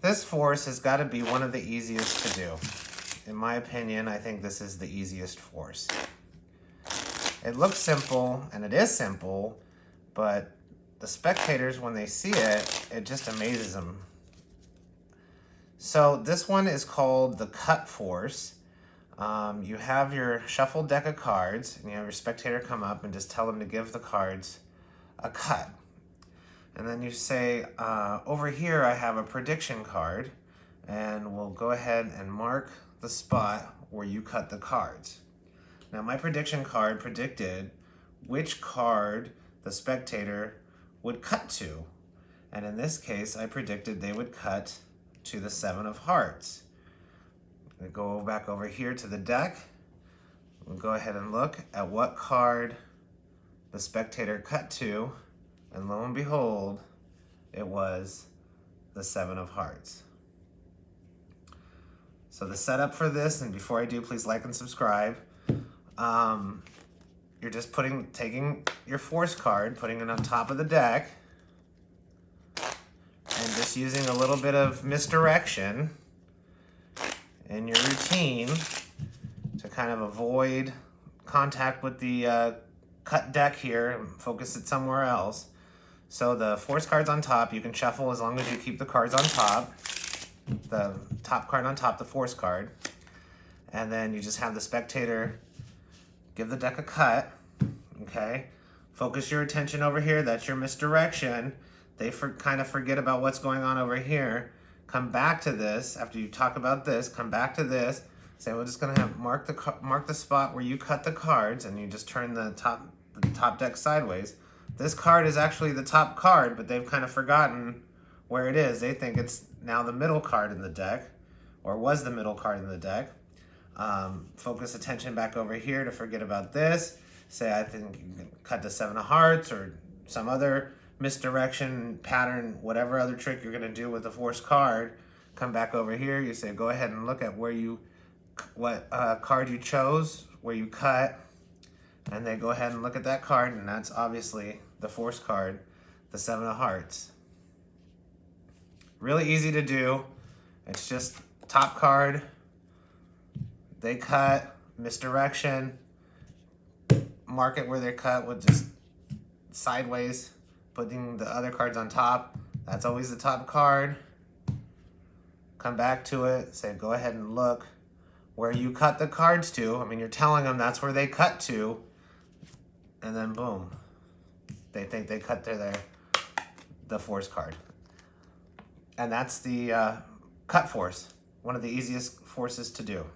This force has got to be one of the easiest to do. In my opinion, I think this is the easiest force. It looks simple, and it is simple, but the spectators, when they see it, it just amazes them. So this one is called the cut force. You have your shuffled deck of cards, and you have your spectator come up and just tell them to give the cards a cut. And then you say, over here I have a prediction card, and we'll go ahead and mark the spot where you cut the cards. Now my prediction card predicted which card the spectator would cut to. And in this case, I predicted they would cut to the 7 of hearts. We go back over here to the deck. We'll go ahead and look at what card the spectator cut to. And lo and behold, it was the 7 of hearts. So the setup for this, and before I do, please like and subscribe. You're just taking your force card, putting it on top of the deck, and just using a little bit of misdirection in your routine to kind of avoid contact with the cut deck here and focus it somewhere else. So the force card's on top. You can shuffle as long as you keep the cards on top. The top card on top, the force card. And then you just have the spectator give the deck a cut, okay? Focus your attention over here. That's your misdirection. They kind of forget about what's going on over here. Come back to this. After you talk about this, come back to this. Say, we're just gonna have mark the spot where you cut the cards, and you just turn the top deck sideways. This card is actually the top card, but they've kind of forgotten where it is. They think it's now the middle card in the deck, or was the middle card in the deck. Focus attention back over here to forget about this. Say, I think you can cut to 7 of hearts, or some other misdirection pattern, whatever other trick you're gonna do with the force card. Come back over here. You say, go ahead and look at what card you chose, where you cut. And they go ahead and look at that card, and that's obviously the force card, the 7 of hearts. Really easy to do. It's just top card, they cut, misdirection, mark it where they cut with just sideways, putting the other cards on top. That's always the top card. Come back to it, say, go ahead and look where you cut the cards to. I mean, you're telling them that's where they cut to. And then boom, they think they cut to the force card. And that's the cut force, one of the easiest forces to do.